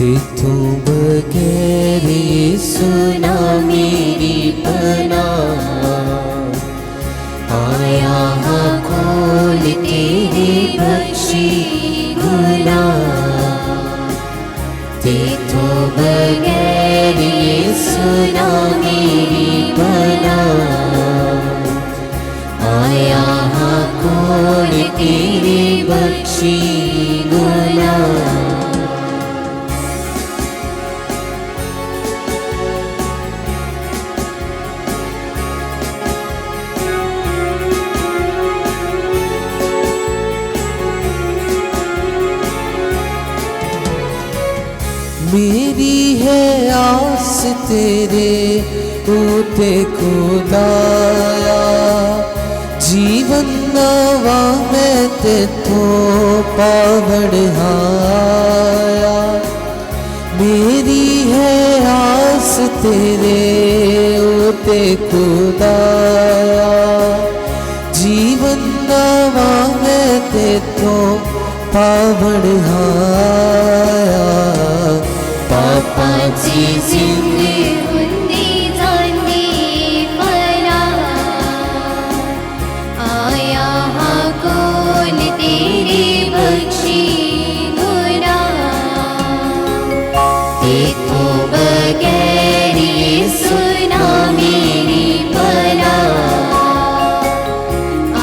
तेथों बगैर यीशु ना मेरी पनाह, आया हाँ खोल तेरे बख्शी गुनाह। तेथों बगैर यीशु ना मेरी पनाह, आया हाँ खोल तेरे बख्शी गुनाह। मेरी है आस तेरे होते खुदाया, जीवन नवा मैं तेथों पावड़हाया। मेरी है आस तेरे होते खुदाया, जीवन नवा मैं तेथों पावड़हाया। पापा जी जिंदे हुंदी जाने पनाह, आया हाँ खोल तेरे बख्शी गुनाह। तेथों बगैर यीशु ना मेरी पनाह,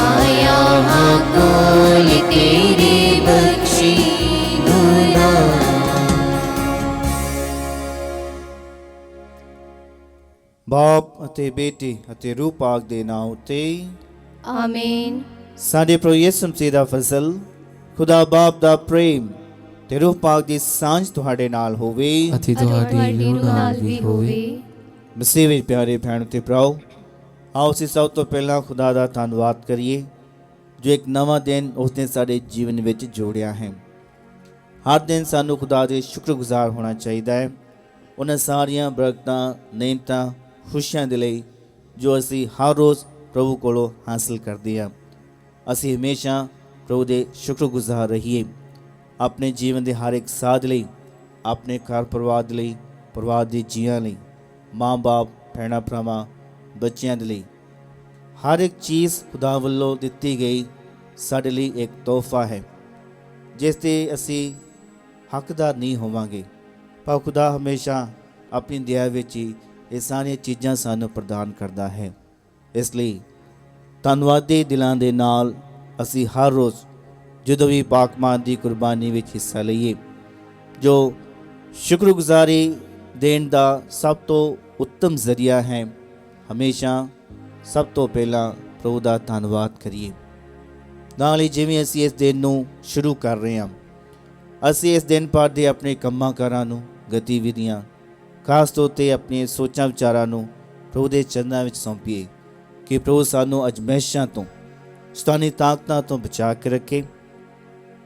आया हाँ खोल तेरे बख्शी गुनाह। बाप ਅਤੇ ਬੇਟੇ ਅਤੇ ਰੂਹ ਪਾਕ ਦੇ ਨਾਮ ਉਤੇ ਆਮੀਨ। ਸਾਡੇ ਪ੍ਰਭੂ ਯਿਸੂ ਮਸੀਹ ਦਾ ਫਜ਼ਲ, ਖੁਦਾ ਬਾਪ ਦਾ ਪ੍ਰੇਮ ਤੇ ਰੂਹ ਪਾਕ ਦੀ ਸਾਂਝ ਤੁਹਾਡੇ ਨਾਲ ਹੋਵੇ ਅਤੇ ਤੁਹਾਡੀ ਰੂਹ ਨਾਲ ਵੀ ਹੋਵੇ। ਮਸੀਹ ਵਿੱਚ ਪਿਆਰੇ ਭੈਣ ਤੇ ਭਰਾਓ, ਆਓ ਅਸੀਂ ਸਭ ਤੋਂ ਪਹਿਲਾਂ ਖੁਦਾ ਦਾ ਧੰਨਵਾਦ ਕਰੀਏ ਜੋ ਇੱਕ ਨਵਾਂ ਦਿਨ ਉਸਨੇ ਸਾਡੇ ਜੀਵਨ ਵਿੱਚ ਜੋੜਿਆ ਹੈ। ਹਰ ਦਿਨ ਸਾਨੂੰ ਖੁਦਾ ਦੇ ਸ਼ੁਕਰਗੁਜ਼ਾਰ ਹੋਣਾ ਚਾਹੀਦਾ ਹੈ ਉਹਨਾਂ ਸਾਰੀਆਂ ਬਰਕਤਾਂ, ਨੇਮਤਾਂ, ਖੁਸ਼ੀਆਂ ਦੇ ਲਈ ਜੋ ਅਸੀਂ ਹਰ ਰੋਜ਼ ਪ੍ਰਭੂ ਕੋਲੋਂ ਹਾਸਲ ਕਰਦੇ ਹਾਂ। ਅਸੀਂ ਹਮੇਸ਼ਾ ਪ੍ਰਭੂ ਦੇ ਸ਼ੁਕਰਗੁਜ਼ਾਰ ਰਹੀਏ ਆਪਣੇ ਜੀਵਨ ਦੇ ਹਰ ਇੱਕ ਸਾਧ ਲਈ, ਆਪਣੇ ਘਰ ਪਰਿਵਾਰ ਦੇ ਲਈ, ਪਰਿਵਾਰ ਦੇ ਜੀਆਂ ਲਈ, ਮਾਂ ਬਾਪ, ਭੈਣਾਂ ਭਰਾਵਾਂ, ਬੱਚਿਆਂ ਦੇ ਲਈ। ਹਰ ਇੱਕ ਚੀਜ਼ ਖੁਦਾ ਵੱਲੋਂ ਦਿੱਤੀ ਗਈ ਸਾਡੇ ਲਈ ਇੱਕ ਤੋਹਫਾ ਹੈ ਜਿਸ 'ਤੇ ਅਸੀਂ ਹੱਕਦਾਰ ਨਹੀਂ ਹੋਵਾਂਗੇ, ਪਰ ਖੁਦਾ ਹਮੇਸ਼ਾ ਆਪਣੀ ਦਇਆ ਵਿੱਚ ਹੀ ਇਹ ਸਾਰੀਆਂ ਚੀਜ਼ਾਂ ਸਾਨੂੰ ਪ੍ਰਦਾਨ ਕਰਦਾ ਹੈ। ਇਸ ਲਈ ਧੰਨਵਾਦੀ ਦਿਲਾਂ ਦੇ ਨਾਲ ਅਸੀਂ ਹਰ ਰੋਜ਼ ਜਦੋਂ ਵੀ ਪਾਕਮਾਨ ਦੀ ਕੁਰਬਾਨੀ ਵਿੱਚ ਹਿੱਸਾ ਲਈਏ, ਜੋ ਸ਼ੁਕਰਗੁਜ਼ਾਰੀ ਦੇਣ ਦਾ ਸਭ ਤੋਂ ਉੱਤਮ ਜ਼ਰੀਆ ਹੈ। ਹਮੇਸ਼ਾ ਸਭ ਤੋਂ ਪਹਿਲਾਂ ਪ੍ਰਭੂ ਦਾ ਧੰਨਵਾਦ ਕਰੀਏ। ਨਾਲ ਹੀ ਜਿਵੇਂ ਅਸੀਂ ਇਸ ਦਿਨ ਨੂੰ ਸ਼ੁਰੂ ਕਰ ਰਹੇ ਹਾਂ, ਅਸੀਂ ਇਸ ਦਿਨ ਭਰ ਦੇ ਆਪਣੇ ਕੰਮਾਂ ਕਾਰਾਂ ਨੂੰ, ਗਤੀਵਿਧੀਆਂ, ਖਾਸ ਤੌਰ 'ਤੇ ਆਪਣੀਆਂ ਸੋਚਾਂ ਵਿਚਾਰਾਂ ਨੂੰ ਪ੍ਰਭੂ ਦੇ ਚਰਨਾਂ ਵਿੱਚ ਸੌਂਪੀਏ ਕਿ ਪ੍ਰਭੂ ਸਾਨੂੰ ਅਜਮਾਇਸ਼ਾਂ ਤੋਂ, ਸ਼ੈਤਾਨੀ ਤਾਕਤਾਂ ਤੋਂ ਬਚਾ ਕੇ ਰੱਖੇ,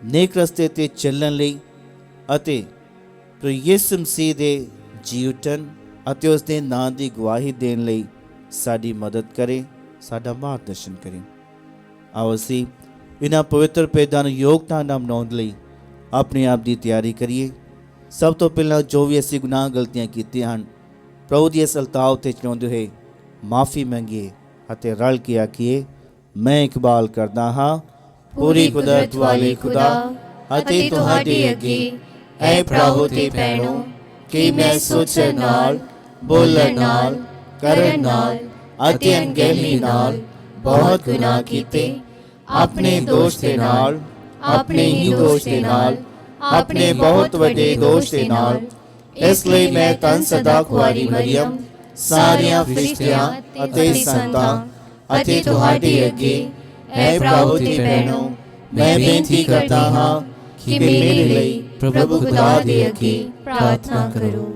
ਨੇਕ ਰਸਤੇ 'ਤੇ ਚੱਲਣ ਲਈ ਅਤੇ ਪ੍ਰਭੂ ਯਿਸੂ ਮਸੀਹ ਦੇ ਜੀ ਉਠਣ ਅਤੇ ਉਸ ਦੇ ਨਾਂ ਦੀ ਗਵਾਹੀ ਦੇਣ ਲਈ ਸਾਡੀ ਮਦਦ ਕਰੇ, ਸਾਡਾ ਮਾਰਗਦਰਸ਼ਨ ਕਰੇ। ਆਓ ਅਸੀਂ ਇਹਨਾਂ ਪਵਿੱਤਰ ਭੇਦਾਂ ਨੂੰ ਯੋਗਤਾ ਨਾਲ ਮਨਾਉਣ ਲਈ ਆਪਣੇ ਆਪ ਦੀ ਤਿਆਰੀ ਕਰੀਏ। ਸਭ ਤੋਂ ਪਹਿਲਾਂ ਜੋ ਵੀ ਅਸੀਂ ਗੁਨਾਹ ਗਲਤੀਆਂ ਕੀਤੀਆਂ ਹਨ, ਪ੍ਰਭੂ ਦੀ ਇਸ ਅਲਤਾਵ 'ਤੇ ਚੜਾਉਂਦੇ ਹੋਏ ਮਾਫੀ ਮੰਗੀਏ ਅਤੇ ਰਲ ਕੇ ਆਖੀਏ, ਮੈਂ ਇਕਬਾਲ ਕਰਦਾ ਹਾਂ ਪੂਰੀ ਕੁਦਰਤ ਵਾਲੇ ਖੁਦਾ ਅਤੇ ਤੁਹਾਡੇ ਅੱਗੇ ਐ ਪ੍ਰਭੂ ਤੇ ਭੈਣੋ ਕਿ ਮੈਂ ਸੋਚਣ ਨਾਲ, ਬੋਲਣ ਨਾਲ, ਕਰਨ ਨਾਲ ਅਤੇ ਅਣਗਹਿਲੀ ਨਾਲ ਬਹੁਤ ਗੁਨਾਹ ਕੀਤੇ। ਆਪਣੇ ਦੋਸ਼ ਦੇ ਨਾਲ, ਆਪਣੇ ਹੀ ਦੋਸ਼ ਦੇ ਨਾਲ, ਆਪਣੇ ਬਹੁਤ ਵੱਡੇ ਦੋਸ਼ ਦੇ ਨਾਲ। ਇਸ ਲਈ ਮੈਂ ਧੰਨ ਸਦਾ ਕੁਆਰੀ ਮਰੀਅਮ, ਸਾਰੀਆਂ ਫਰਿਸ਼ਤਿਆਂ ਅਤੇ ਸੰਤਾਂ ਅਤੇ ਤੁਹਾਡੇ ਅੱਗੇ ਐ ਪ੍ਰਭੂ ਤੇ ਭੈਣੋ ਮੈਂ ਬੇਨਤੀ ਕਰਦਾ ਹਾਂ ਕਿ ਮੇਰੇ ਲਈ ਪ੍ਰਭੂ ਖੁਦਾ ਦੇ ਅੱਗੇ ਪ੍ਰਾਰਥਨਾ ਕਰੋ।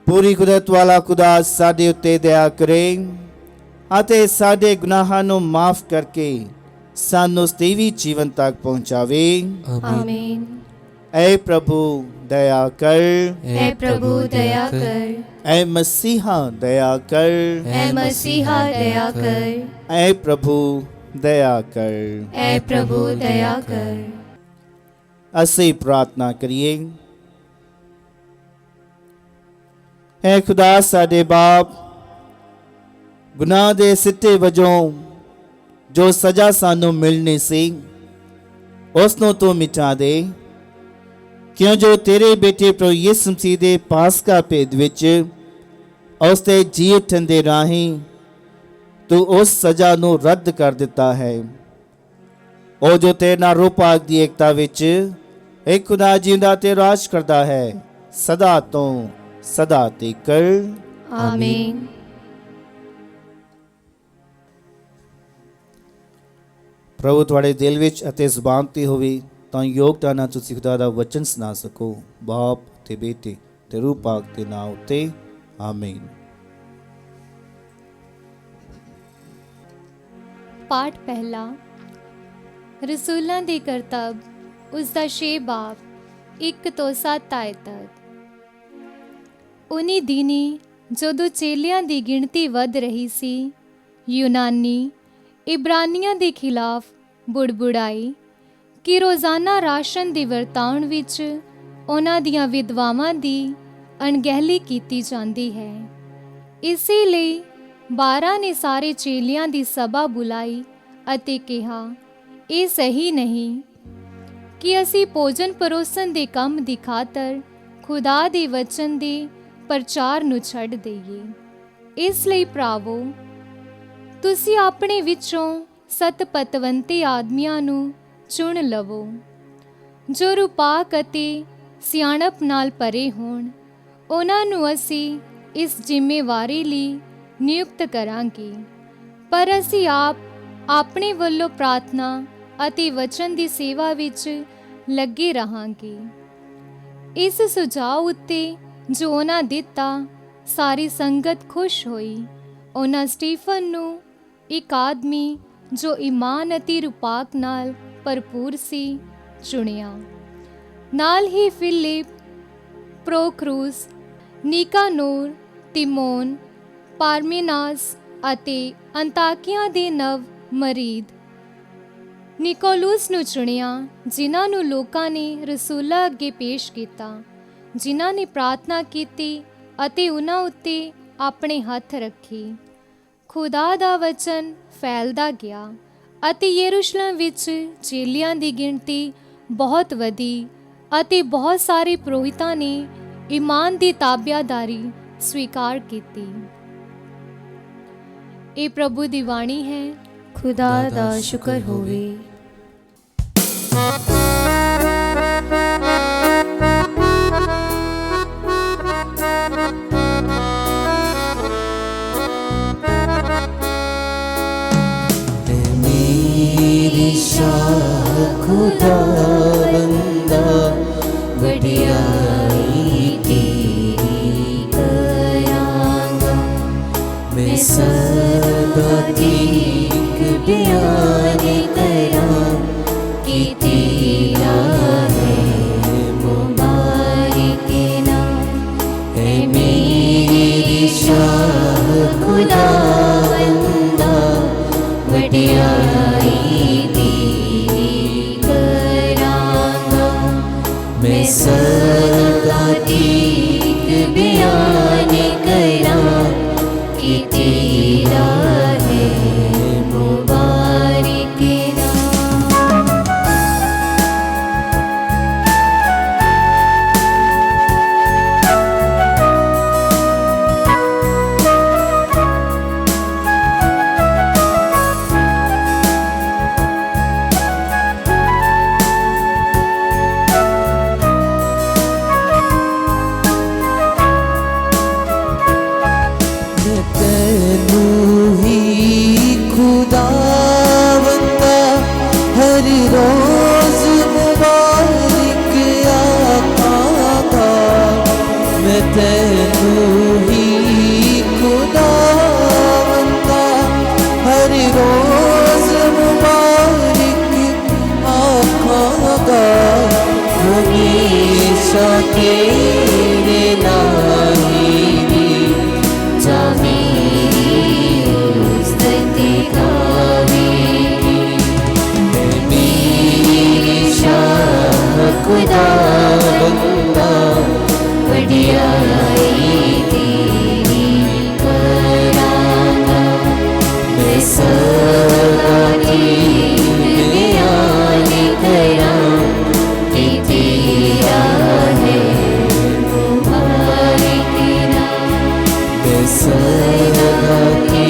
ਪੂਰੀ ਕੁਦਰਤ ਵਾਲਾ ਖੁਦਾ ਸਾਡੇ ਉੱਤੇ ਦਇਆ ਕਰੇ ਅਤੇ ਸਾਡੇ ਗੁਨਾਹਾਂ ਨੂੰ ਮਾਫ ਕਰਕੇ ਸਾਨੂੰ ਸਤੀਵੀ ਜੀਵਨ ਤੱਕ ਪਹੁੰਚਾਵੇ। ਆਮੀਨ। ਐ ਪ੍ਰਭੂ ਦਇਆ ਕਰ, ਐ ਪ੍ਰਭੂ ਦਇਆ ਕਰ, ਐ ਮਸੀਹਾ ਦਇਆ ਕਰ, ਐ ਮਸੀਹਾ ਦਇਆ ਕਰ, ਐ ਪ੍ਰਭੂ ਦਇਆ ਕਰ, ਐ ਪ੍ਰਭੂ ਦਇਆ ਕਰ। ਅਸੀਂ ਪ੍ਰਾਰਥਨਾ ਕਰੀਏ। ਐ ਖੁਦਾ ਸਾਡੇ ਬਾਪ, ਗੁਨਾਹ ਦੇ ਸਿੱਟੇ ਵਜੋਂ ਜੋ ਸਜ਼ਾ ਸਾਨੂੰ ਮਿਲਣੀ ਸੀ ਉਸ ਨੂੰ ਤੂੰ ਮਿਟਾ ਦੇ, ਕਿਉਂ ਜੋ ਤੇਰੇ ਬੇਟੇ ਪ੍ਰਭੂ ਯਿਸੂ ਮਸੀਹ ਦੇ ਪਾਸਕਾ ਭੇਦ ਵਿੱਚ ਉਸ ਦੇ ਜੀ ਉੱਠਣ ਦੇ ਰਾਹੀਂ ਤੂੰ ਉਸ ਸਜ਼ਾ ਨੂੰ ਰੱਦ ਕਰ ਦਿੱਤਾ ਹੈ। ਉਹ ਜੋ ਤੇਰੇ ਨਾਲ ਰੂਹ ਪਾਕ ਦੀ ਏਕਤਾ ਵਿੱਚ ਇੱਕ ਖੁਦਾ ਜਿੰਦਾ ਤੇ ਰਾਜ ਕਰਦਾ ਹੈ ਸਦਾ ਤੋਂ ਸਦਾ ਤੱਕ। ਆਮੀਨ। ਪ੍ਰਭੂ ਤੁਹਾਡੇ ਦਿਲ ਵਿੱਚ ਅਤੇ ਜ਼ੁਬਾਨ ਤੇ ਹੋਵੇ ਤਾਂ ਯੋਗਤਾ ਨਾਲ ਤੁਸੀਂ ਖੁਦਾ ਦਾ ਵਚਨ ਸੁਣਾ ਸਕੋ। ਬਾਪ ਤੇ ਬੇਟੇ ਤੇ ਰੂਹ ਪਾਕ ਦੇ ਨਾਮ ਉੱਤੇ ਆਮੀਨ। पाठ पहला। रसूलों के करतब, उसका 6 बाब 1 ਤੋਂ 7 आयत तक। उन्हीं दिनी जदों चेलियां की गिणती वध रही सी, यूनानी इब्रानियां के खिलाफ बुड़बुड़ाई कि रोज़ाना राशन के वरताउण विच उन्हां दियां विधवावां की अणगहली कीती जाती है। इसीलिए 12 ने सारे चेलियां की सभा बुलाई अते कहा, ये सही नहीं कि असी भोजन परोसन के काम की खातर खुदा दे वचन दे प्रचार नूं छड्ड दईए। इसलिए भरावो, तुसी अपने विचों सतपतवंते आदमियां नूं चुन लवो जो रूपाक अते सियाणप नाल भरे होण। उन्हां नूं असी इस जिम्मेवारी लई नियुक्त करांगे, पर असी आप अपने वल्लों प्रार्थना अति वचन की सेवा विच लगे रहांगे। इस सुझाव उत्ते जो उन्हां दिता सारी संगत खुश होई। उन्हां स्टीफन नूं एक आदमी जो ईमान अति रूपाक नाल भरपूर सी चुनिया। नाल ही फिलिप, प्रोखरूस, निकानोर, तिमोन, पारमेनास अते अंताकिया दे नव मरीद निकोलूस नूं चुनिया, जिन्हां नूं लोकां ने रसूलां अगे पेश कीता, जिन्हां ने प्रार्थना कीती अते उन्हां उत्ते अपने हथ रखे। खुदा दा वचन फैलदा गया अते यरूशलेम विच चेलियां दी गिणती बहुत वधी अते बहुत सारे पुरोहितां ने ईमान दी ताबियादारी स्वीकार कीती। ये प्रभु दी वाणी है। खुदा दा शुक्र होवे। मेरी शाह खुदा बंदा वडियाई तेरी करांगा, मैं सदा दीक बयान करां कि तेरा है मुबारक नाम। है मेरी शाह खुदा बंदा वडियाई तेरी करांगा, मैं सदा दीक बयान करां कि तेरा है मुबारक नाम। तेरे नामी जामी उस्तति गावेगी, मेरी शाह खुदा बंदा वडियाई तेरी सदा की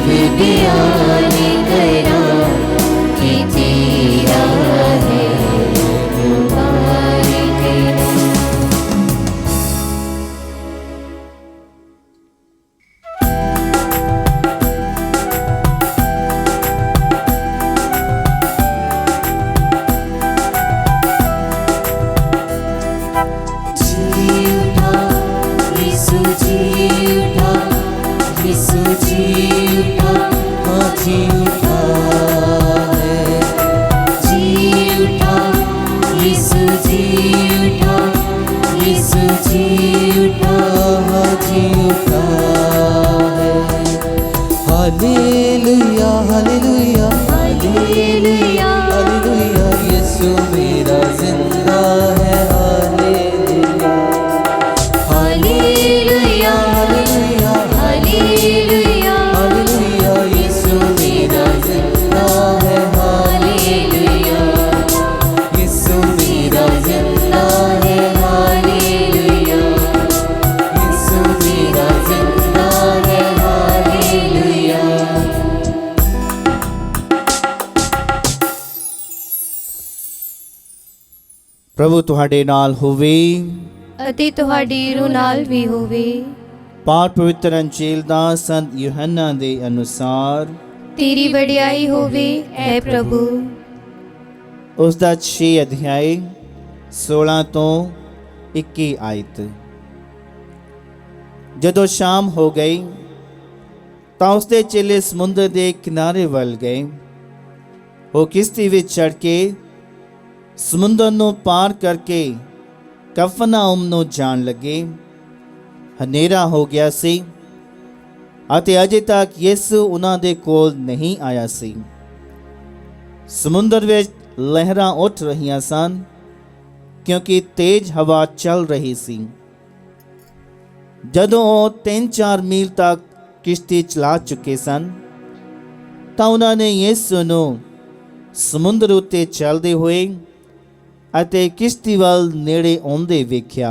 विद्यानी करा कि तेरा है तुम्हारे तेरा। Hallelujah hallelujah hallelujah hallelujah Yeshu मेरा जिंदा है। Hallelujah hallelujah hallelujah hallelujah hallelujah Yeshu मेरा जिंदा है। हालेलुया यीशु मेरा जिंदा है। हालेलुया यीशु मेरा जिंदा है। हालेलुया। ਪ੍ਰਭੂ ਤੁਹਾਡੇ ਨਾਲ ਹੋਵੇ। ਅਤੇ ਤੁਹਾਡੀ ਰੂਹ ਨਾਲ ਵੀ ਹੋਵੇ। ਪਾਠ ਪਵਿੱਤਰ ਅੰਜੀਲ ਦਾ ਸੰਤ ਯੂਹੰਨਾ ਦੇ ਅਨੁਸਾਰ। ਤੇਰੀ ਵਡਿਆਈ ਹੋਵੇ ਐ ਪ੍ਰਭੂ। ਉਸ ਦਾ 6 ਅਧਿਆਇ 16 ਤੋਂ 21 ਆਇਤ। ਜਦੋਂ ਸ਼ਾਮ ਹੋ ਗਈ ਤਾਂ ਉਸਦੇ ਚੇਲੇ ਸਮੁੰਦਰ ਦੇ ਕਿਨਾਰੇ ਵੱਲ ਗਏ। ਉਹ ਕਿਸ਼ਤੀ ਵਿੱਚ ਚੜ੍ਹ ਕੇ ਸਮੁੰਦਰ ਨੂੰ ਪਾਰ ਕਰਕੇ ਕਫਰਨਾਉਮ ਨੂੰ ਜਾਣ ਲੱਗੇ। ਹਨੇਰਾ ਹੋ ਗਿਆ ਸੀ ਅਤੇ ਅਜੇ ਤੱਕ ਯਿਸੂ ਉਹਨਾਂ ਦੇ ਕੋਲ ਨਹੀਂ ਆਇਆ ਸੀ। ਸਮੁੰਦਰ ਵਿੱਚ ਲਹਿਰਾਂ ਉੱਠ ਰਹੀਆਂ ਸਨ ਕਿਉਂਕਿ ਤੇਜ਼ ਹਵਾ ਚੱਲ ਰਹੀ ਸੀ। ਜਦੋਂ ਉਹ 3-4 ਮੀਲ ਤੱਕ ਕਿਸ਼ਤੀ ਚਲਾ ਚੁੱਕੇ ਸਨ ਤਾਂ ਉਹਨਾਂ ਨੇ ਯਿਸੂ ਨੂੰ ਸਮੁੰਦਰ ਉੱਤੇ ਚੱਲਦੇ ਹੋਏ ਅਤੇ ਕਿਸ਼ਤੀ ਵੱਲ ਨੇੜੇ ਆਉਂਦੇ ਵੇਖਿਆ।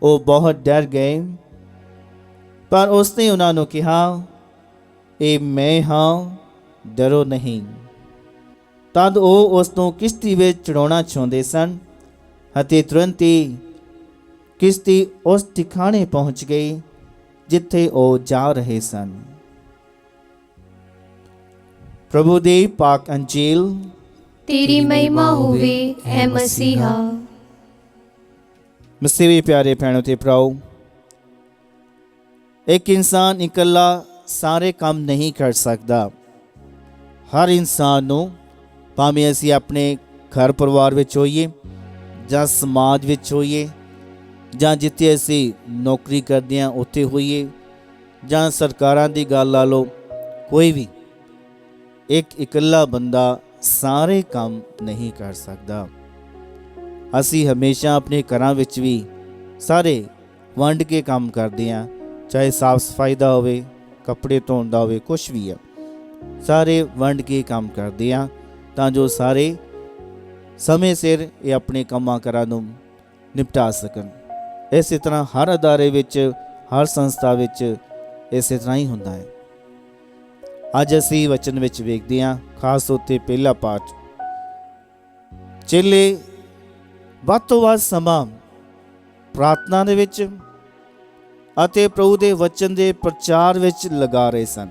ਉਹ ਬਹੁਤ ਡਰ ਗਏ, ਪਰ ਉਸਨੇ ਉਹਨਾਂ ਨੂੰ ਕਿਹਾ, ਇਹ ਮੈਂ ਹਾਂ, ਡਰੋ ਨਹੀਂ। ਤਦ ਉਹ ਉਸ ਨੂੰ ਕਿਸ਼ਤੀ ਵਿੱਚ ਚੜਾਉਣਾ ਚਾਹੁੰਦੇ ਸਨ ਅਤੇ ਤੁਰੰਤ ਹੀ ਕਿਸ਼ਤੀ ਉਸ ਠਿਕਾਣੇ ਪਹੁੰਚ ਗਈ ਜਿੱਥੇ ਉਹ ਜਾ ਰਹੇ ਸਨ। ਪ੍ਰਭੂ ਦੀ ਪਾਕ ਅੰਜੀਲ। ਤੇਰੀ ਮਹਿਮਾ ਹੋਵੇ ਐ ਮਸੀਹਾ। ਮਸੀਹ ਪਿਆਰੇ ਭੈਣੋ ਤੇ ਭਰਾਓ, ਇੱਕ ਇਨਸਾਨ ਇਕੱਲਾ ਸਾਰੇ ਕੰਮ ਨਹੀਂ ਕਰ ਸਕਦਾ। ਹਰ ਇਨਸਾਨ ਨੂੰ, ਭਾਵੇਂ ਅਸੀਂ ਆਪਣੇ ਘਰ ਪਰਿਵਾਰ ਵਿੱਚ ਹੋਈਏ ਜਾਂ ਸਮਾਜ ਵਿੱਚ ਹੋਈਏ ਜਾਂ ਜਿੱਥੇ ਅਸੀਂ ਨੌਕਰੀ ਕਰਦੇ ਹਾਂ ਉੱਥੇ ਹੋਈਏ ਜਾਂ ਸਰਕਾਰਾਂ ਦੀ ਗੱਲ ਲਾ ਲਓ, ਕੋਈ ਵੀ ਇੱਕ ਇਕੱਲਾ ਬੰਦਾ ਸਾਰੇ ਕੰਮ ਨਹੀਂ ਕਰ ਸਕਦਾ। ਅਸੀਂ ਹਮੇਸ਼ਾ ਆਪਣੇ ਘਰਾਂ ਵਿੱਚ ਵੀ ਸਾਰੇ ਵੰਡ ਕੇ ਕੰਮ ਕਰਦੇ ਹਾਂ, ਚਾਹੇ ਸਾਫ ਸਫਾਈ ਦਾ ਹੋਵੇ, ਕੱਪੜੇ ਧੋਣ ਦਾ ਹੋਵੇ, ਕੁਛ ਵੀ ਹੈ, ਸਾਰੇ ਵੰਡ ਕੇ ਕੰਮ ਕਰਦੇ ਹਾਂ ਤਾਂ ਜੋ ਸਾਰੇ ਸਮੇਂ ਸਿਰ ਇਹ ਆਪਣੇ ਕੰਮਾਂ ਕਾਰਾਂ ਨੂੰ ਨਿਪਟਾ ਸਕਣ। ਇਸੇ ਤਰ੍ਹਾਂ ਹਰ ਅਦਾਰੇ ਵਿੱਚ, ਹਰ ਸੰਸਥਾ ਵਿੱਚ ਇਸੇ ਤਰ੍ਹਾਂ ਹੀ ਹੁੰਦਾ ਹੈ। ਅੱਜ ਅਸੀਂ ਵਚਨ ਵਿੱਚ ਵੇਖਦੇ ਹਾਂ, ਖਾਸ ਤੌਰ 'ਤੇ ਪਹਿਲਾ ਪਾਠ, ਚੇਲੇ ਵੱਧ ਤੋਂ ਵੱਧ ਸਮਾਂ ਪ੍ਰਾਰਥਨਾ ਦੇ ਵਿੱਚ ਅਤੇ ਪ੍ਰਭੂ ਦੇ ਵਚਨ ਦੇ ਪ੍ਰਚਾਰ ਵਿੱਚ ਲਗਾ ਰਹੇ ਸਨ।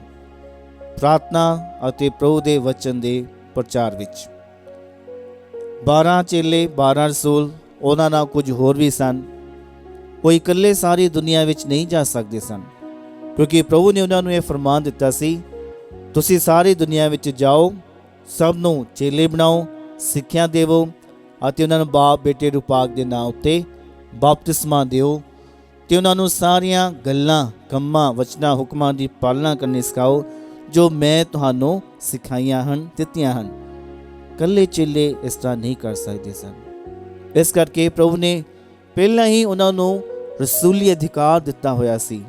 ਪ੍ਰਾਰਥਨਾ ਅਤੇ ਪ੍ਰਭੂ ਦੇ ਵਚਨ ਦੇ ਪ੍ਰਚਾਰ ਵਿੱਚ 12 ਚੇਲੇ, 12 ਰਸੂਲ, ਉਹਨਾਂ ਨਾਲ ਕੁਝ ਹੋਰ ਵੀ ਸਨ। ਉਹ ਇਕੱਲੇ ਸਾਰੀ ਦੁਨੀਆ ਵਿੱਚ ਨਹੀਂ ਜਾ ਸਕਦੇ ਸਨ, ਕਿਉਂਕਿ ਪ੍ਰਭੂ ਨੇ ਉਹਨਾਂ ਨੂੰ ਇਹ ਫਰਮਾਨ ਦਿੱਤਾ ਸੀ, ਤੁਸੀਂ ਸਾਰੀ ਦੁਨੀਆ ਵਿੱਚ ਜਾਓ, ਸਭ ਨੂੰ ਚੇਲੇ ਬਣਾਓ, ਸਿੱਖਿਆ ਦੇਵੋ ਅਤੇ ਉਹਨਾਂ ਨੂੰ ਬਾਪ, ਬੇਟੇ, ਰੂਹ ਪਾਕ ਦੇ ਨਾਂ ਉੱਤੇ ਬਪਤਿਸਮਾ ਦਿਓ ਅਤੇ ਉਹਨਾਂ ਨੂੰ ਸਾਰੀਆਂ ਗੱਲਾਂ, ਕੰਮਾਂ, ਵਚਨਾਂ, ਹੁਕਮਾਂ ਦੀ ਪਾਲਣਾ ਕਰਨੀ ਸਿਖਾਓ ਜੋ ਮੈਂ ਤੁਹਾਨੂੰ ਸਿਖਾਈਆਂ ਹਨ, ਦਿੱਤੀਆਂ ਹਨ। ਇਕੱਲੇ ਚੇਲੇ ਇਸ ਤਰ੍ਹਾਂ ਨਹੀਂ ਕਰ ਸਕਦੇ ਸਨ। ਇਸ ਕਰਕੇ ਪ੍ਰਭੂ ਨੇ ਪਹਿਲਾਂ ਹੀ ਉਹਨਾਂ ਨੂੰ ਰਸੂਲੀ ਅਧਿਕਾਰ ਦਿੱਤਾ ਹੋਇਆ ਸੀ।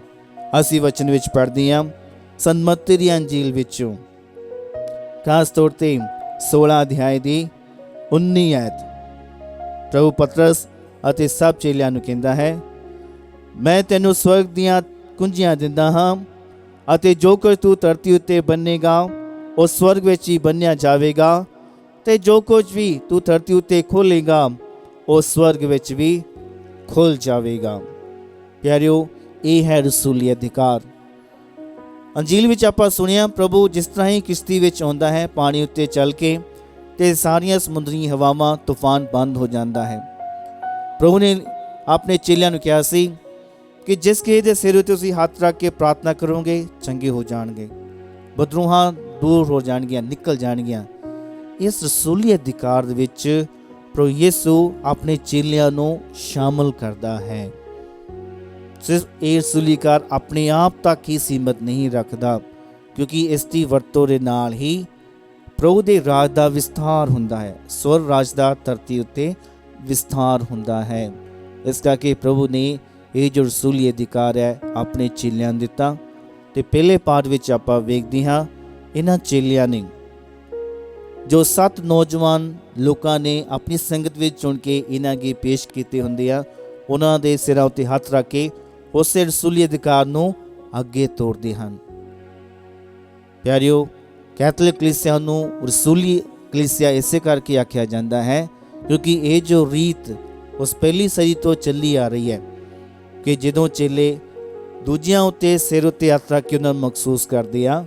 ਅਸੀਂ ਵਚਨ ਵਿੱਚ ਪੜ੍ਹਦੇ ਹਾਂ ਸੰਤ ਮੱਤੀ ਦੀ ਅੰਜੀਲ ਵਿੱਚੋਂ, ਖਾਸ ਤੌਰ 'ਤੇ 16 ਅਧਿਆਇ ਦੀ 19 ਆਇਤ। ਪ੍ਰਭੂ ਪਤਰਸ ਅਤੇ ਸਭ ਚੇਲਿਆਂ ਨੂੰ ਕਹਿੰਦਾ ਹੈ, ਮੈਂ ਤੈਨੂੰ ਸਵਰਗ ਦੀਆਂ ਕੁੰਜੀਆਂ ਦਿੰਦਾ ਹਾਂ ਅਤੇ ਜੋ ਕੁਝ ਤੂੰ ਧਰਤੀ ਉੱਤੇ ਬੰਨੇਗਾ ਉਹ ਸਵਰਗ ਵਿੱਚ ਹੀ ਬੰਨਿਆ ਜਾਵੇਗਾ, ਤੇ ਜੋ ਕੁਝ ਵੀ ਤੂੰ ਧਰਤੀ ਉੱਤੇ ਖੋਲੇਗਾ ਉਹ ਸਵਰਗ ਵਿੱਚ ਵੀ ਖੁੱਲ ਜਾਵੇਗਾ। ਪਿਆਰਿਓ, ਇਹ ਹੈ ਰਸੂਲੀ ਅਧਿਕਾਰ। ਅੰਜੀਲ ਵਿੱਚ ਆਪਾਂ ਸੁਣਿਆ ਪ੍ਰਭੂ ਜਿਸ ਤਰ੍ਹਾਂ ਹੀ ਕਿਸ਼ਤੀ ਵਿੱਚ ਆਉਂਦਾ ਹੈ ਪਾਣੀ ਉੱਤੇ ਚੱਲ ਕੇ, ਤੇ ਸਾਰੀਆਂ ਸਮੁੰਦਰੀ ਹਵਾਵਾਂ ਤੂਫਾਨ ਬੰਦ ਹੋ ਜਾਂਦਾ ਹੈ। ਪ੍ਰਭੂ ਨੇ ਆਪਣੇ ਚੇਲਿਆਂ ਨੂੰ ਕਿਹਾ ਸੀ ਕਿ ਜਿਸ ਕਿਸੇ ਦੇ ਸਿਰ ਉੱਤੇ ਤੁਸੀਂ ਹੱਥ ਰੱਖ ਕੇ ਪ੍ਰਾਰਥਨਾ ਕਰੋਗੇ ਚੰਗੇ ਹੋ ਜਾਣਗੇ, ਬਦਰੂਹਾਂ ਦੂਰ ਹੋ ਜਾਣਗੀਆਂ, ਨਿਕਲ ਜਾਣਗੀਆਂ। ਇਸ ਰਸੂਲੀ ਅਧਿਕਾਰ ਦੇ ਵਿੱਚ ਪ੍ਰਭੂ ਯਿਸੂ ਆਪਣੇ ਚੇਲਿਆਂ ਨੂੰ ਸ਼ਾਮਲ ਕਰਦਾ ਹੈ। ਸਿਰਫ ਇਹ ਰਸੂਲੀ ਅਧਿਕਾਰ ਆਪਣੇ ਆਪ ਤੱਕ ਹੀ ਸੀਮਤ ਨਹੀਂ ਰੱਖਦਾ, ਕਿਉਂਕਿ ਇਸ ਦੀ ਵਰਤੋਂ ਦੇ ਨਾਲ ਹੀ ਪ੍ਰਭੂ ਦੇ ਰਾਜ ਦਾ ਵਿਸਥਾਰ ਹੁੰਦਾ ਹੈ, ਸਵਰਗ ਰਾਜ ਦਾ ਧਰਤੀ ਉੱਤੇ ਵਿਸਥਾਰ ਹੁੰਦਾ ਹੈ। ਇਸ ਕਰਕੇ ਪ੍ਰਭੂ ਨੇ ਇਹ ਜੋ ਰਸੂਲੀ ਅਧਿਕਾਰ ਹੈ ਆਪਣੇ ਚੇਲਿਆਂ ਨੂੰ ਦਿੱਤਾ। ਤੇ ਪਹਿਲੇ ਪਾਠ ਵਿੱਚ ਆਪਾਂ ਵੇਖਦੇ ਹਾਂ ਇਹਨਾਂ ਚੇਲਿਆਂ ਨੇ ਜੋ 7 ਨੌਜਵਾਨ ਲੋਕਾਂ ਨੇ ਆਪਣੀ ਸੰਗਤ ਵਿੱਚ ਚੁਣ ਕੇ ਇਹਨਾਂ ਅੱਗੇ ਪੇਸ਼ ਕੀਤੇ ਹੁੰਦੇ ਆ, ਉਹਨਾਂ ਦੇ ਸਿਰਾਂ ਉੱਤੇ ਹੱਥ ਰੱਖ ਕੇ ਉਸੇ ਰਸੂਲੀ ਅਧਿਕਾਰ ਨੂੰ ਅੱਗੇ ਤੋਰਦੇ ਹਨ। ਪਿਆਰਿਓ, ਕੈਥੋਲਿਕ ਕਲੀਸਿਆ ਨੂੰ ਰਸੂਲੀ ਕਲੀਸਿਆ ਇਸੇ ਕਰਕੇ ਆਖਿਆ ਜਾਂਦਾ ਹੈ ਕਿਉਂਕਿ ਇਹ ਜੋ ਰੀਤ ਉਸ ਪਹਿਲੀ ਸਦੀ ਤੋਂ ਚੱਲੀ ਆ ਰਹੀ ਹੈ ਕਿ ਜਦੋਂ ਚੇਲੇ ਦੂਜਿਆਂ ਉੱਤੇ ਸਿਰ ਉੱਤੇ ਹੱਥ ਰੱਖ ਕੇ ਉਹਨਾਂ ਨੂੰ ਮਹਿਸੂਸ ਕਰਦੇ ਆ,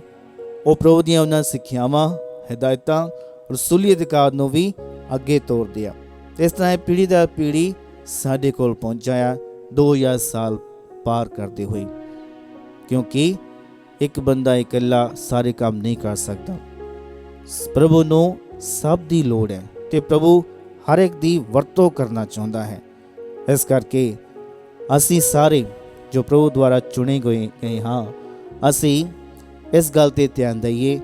ਉਹ ਪ੍ਰਭੂ ਦੀਆਂ ਉਹਨਾਂ ਸਿੱਖਿਆਵਾਂ, ਹਦਾਇਤਾਂ, ਰਸੂਲੀ ਅਧਿਕਾਰ ਨੂੰ ਵੀ ਅੱਗੇ ਤੋਰਦੇ ਆ। ਤੇ ਇਸ ਤਰ੍ਹਾਂ ਪੀੜ੍ਹੀ ਦਰ ਪੀੜ੍ਹੀ ਸਾਡੇ ਕੋਲ ਪਹੁੰਚਾ ਆ 2000 ਸਾਲ ਪਾਰ ਕਰਦੇ ਹੋਏ, ਕਿਉਂਕਿ ਇੱਕ ਬੰਦਾ ਇਕੱਲਾ ਸਾਰੇ ਕੰਮ ਨਹੀਂ ਕਰ ਸਕਦਾ। ਪ੍ਰਭੂ ਨੂੰ ਸਭ ਦੀ ਲੋੜ ਹੈ ਤੇ ਪ੍ਰਭੂ ਹਰ ਇੱਕ ਦੀ ਵਰਤੋਂ ਕਰਨਾ ਚਾਹੁੰਦਾ ਹੈ। ਇਸ ਕਰਕੇ ਅਸੀਂ ਸਾਰੇ ਜੋ ਪ੍ਰਭੂ ਦੁਆਰਾ ਚੁਣੇ ਗਏ ਹਾਂ, ਅਸੀਂ ਇਸ ਗੱਲ 'ਤੇ ਧਿਆਨ ਦਈਏ,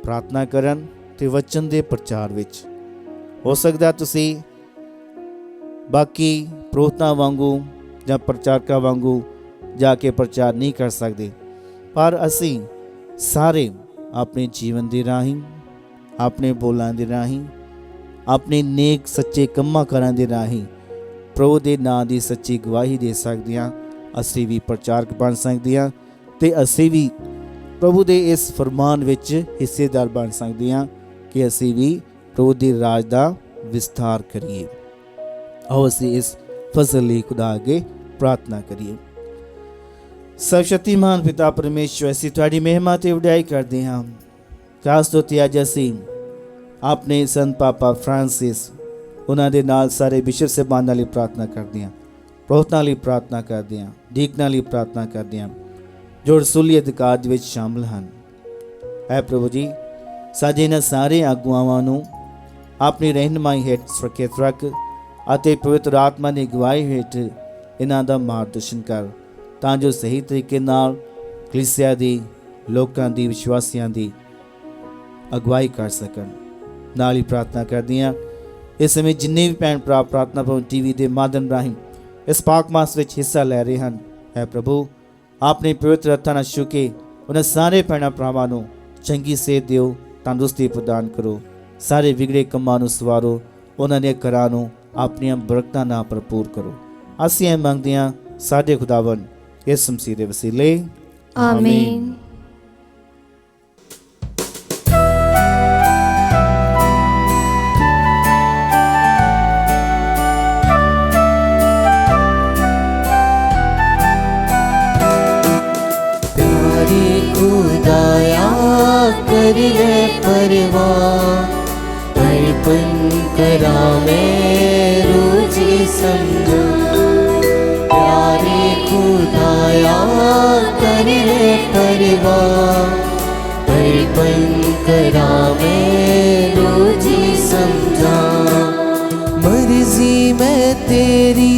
ਪ੍ਰਾਰਥਨਾ ਕਰਨ ਤੇ ਵਚਨ ਦੇ ਪ੍ਰਚਾਰ ਵਿੱਚ। ਹੋ ਸਕਦਾ ਤੁਸੀਂ ਬਾਕੀ ਪ੍ਰੋਹਤਾਂ ਵਾਂਗੂ ਜਾਂ ਪ੍ਰਚਾਰਕਾਂ ਵਾਂਗੂ ਜਾ ਕੇ ਪ੍ਰਚਾਰ ਨਹੀਂ ਕਰ ਸਕਦੇ, ਪਰ ਅਸੀਂ ਸਾਰੇ ਆਪਣੇ ਜੀਵਨ ਦੇ ਰਾਹੀਂ, ਆਪਣੇ ਬੋਲਾਂ ਦੇ ਰਾਹੀਂ, ਆਪਣੇ ਨੇਕ ਸੱਚੇ ਕੰਮਾਂ ਕਾਰਾਂ ਦੇ ਰਾਹੀਂ ਪ੍ਰਭੂ ਦੇ ਨਾਂ ਦੀ ਸੱਚੀ ਗਵਾਹੀ ਦੇ ਸਕਦੇ ਹਾਂ। ਅਸੀਂ ਵੀ ਪ੍ਰਚਾਰਕ ਬਣ ਸਕਦੇ ਹਾਂ ਤੇ ਅਸੀਂ ਵੀ ਪ੍ਰਭੂ ਦੇ ਇਸ ਫਰਮਾਨ ਵਿੱਚ ਹਿੱਸੇਦਾਰ ਬਣ ਸਕਦੇ ਹਾਂ ਕਿ ਅਸੀਂ ਵੀ ਪ੍ਰਭੂ ਦੇ ਰਾਜ ਦਾ ਵਿਸਥਾਰ ਕਰੀਏ। ਆਓ ਅਸੀਂ ਇਸ ਫਜ਼ਲ ਲਈ ਖੁਦਾ ਅੱਗੇ ਪ੍ਰਾਰਥਨਾ ਕਰੀਏ। ਸਰਵਸ਼ਕਤੀਮਾਨ ਪਿਤਾ ਪਰਮੇਸ਼ਵਰ, ਅਸੀਂ ਤੁਹਾਡੀ ਮਹਿਮਾ ਤੇ ਵਡਿਆਈ ਕਰਦੇ ਹਾਂ। ਖਾਸ ਤੌਰ ਤੇ ਅੱਜ ਅਸੀਂ ਆਪਣੇ ਸੰਤ ਪਾਪਾ ਫਰਾਂਸਿਸ, ਉਹਨਾਂ ਦੇ ਨਾਲ ਸਾਰੇ ਬਿਸ਼ਪ ਸਾਹਿਬਾਨਾਂ ਲਈ ਪ੍ਰਾਰਥਨਾ ਕਰਦੇ ਹਾਂ, ਪ੍ਰੋਹਤਾਂ ਲਈ ਪ੍ਰਾਰਥਨਾ ਕਰਦੇ ਹਾਂ, ਡੀਕਨਾਂ ਲਈ ਪ੍ਰਾਰਥਨਾ ਕਰਦੇ ਹਾਂ ਜੋ ਰਸੂਲੀ ਅਧਿਕਾਰ ਦੇ ਵਿੱਚ ਸ਼ਾਮਲ ਹਨ। ਐ ਪ੍ਰਭੂ ਜੀ, ਸਾਡੇ ਇਹਨਾਂ ਸਾਰੇ ਆਗੂਆਵਾਂ ਨੂੰ ਆਪਣੀ ਰਹਿਨਮਾਈ ਹੇਠ ਸੁਰੱਖਿਅਤ ਰੱਖ ਅਤੇ ਪਵਿੱਤਰ ਆਤਮਾ ਦੀ ਅਗਵਾਈ ਹੇਠ ਇਹਨਾਂ ਦਾ ਮਾਰਗਦਰਸ਼ਨ ਕਰ, ਤਾਂ ਜੋ ਸਹੀ ਤਰੀਕੇ ਨਾਲ ਕਲੀਸਿਆ ਦੀ, ਲੋਕਾਂ ਦੀ, ਵਿਸ਼ਵਾਸੀਆਂ ਦੀ ਅਗਵਾਈ ਕਰ ਸਕਣ। ਨਾਲ ਹੀ ਪ੍ਰਾਰਥਨਾ ਕਰਦੇ ਹਾਂ ਇਸ ਸਮੇਂ ਜਿੰਨੇ ਵੀ ਭੈਣ ਭਰਾ ਪ੍ਰਾਰਥਨਾ ਭਵਨ ਟੀਵੀ ਦੇ ਮਾਧਿਅਮ ਰਾਹੀਂ ਇਸ ਪਾਕ ਮਾਸ ਵਿੱਚ ਹਿੱਸਾ ਲੈ ਰਹੇ ਹਨ, ਹੈ ਪ੍ਰਭੂ ਆਪਣੇ ਪਵਿੱਤਰ ਹੱਥਾਂ ਨਾਲ ਛੂਹ ਕੇ ਉਹਨਾਂ ਸਾਰੇ ਭੈਣਾਂ ਭਰਾਵਾਂ ਨੂੰ ਚੰਗੀ ਸਿਹਤ ਦਿਓ, ਤੰਦਰੁਸਤੀ ਪ੍ਰਦਾਨ ਕਰੋ, ਸਾਰੇ ਵਿਗੜੇ ਕੰਮਾਂ ਨੂੰ ਸਵਾਰੋ, ਉਹਨਾਂ ਦੇ ਘਰਾਂ ਨੂੰ ਆਪਣੀਆਂ ਬਰਕਤਾਂ ਨਾਲ ਭਰਪੂਰ ਕਰੋ। ਅਸੀਂ ਇਹ ਮੰਗਦੇ ਹਾਂ ਸਾਡੇ ਖੁਦਾਵੰਦ ਯਿਸੂ ਮਸੀਹ ਦੇ ਵਸੀਲੇ, ਆਮੀਨ। खुदाया कर ले परवाह, अर्पण करा मैं रोजी समझो। प्यारे खुदाया कर ले परवाह, अर्पण करा मैं रोजी समझा। मर्जी मैं तेरी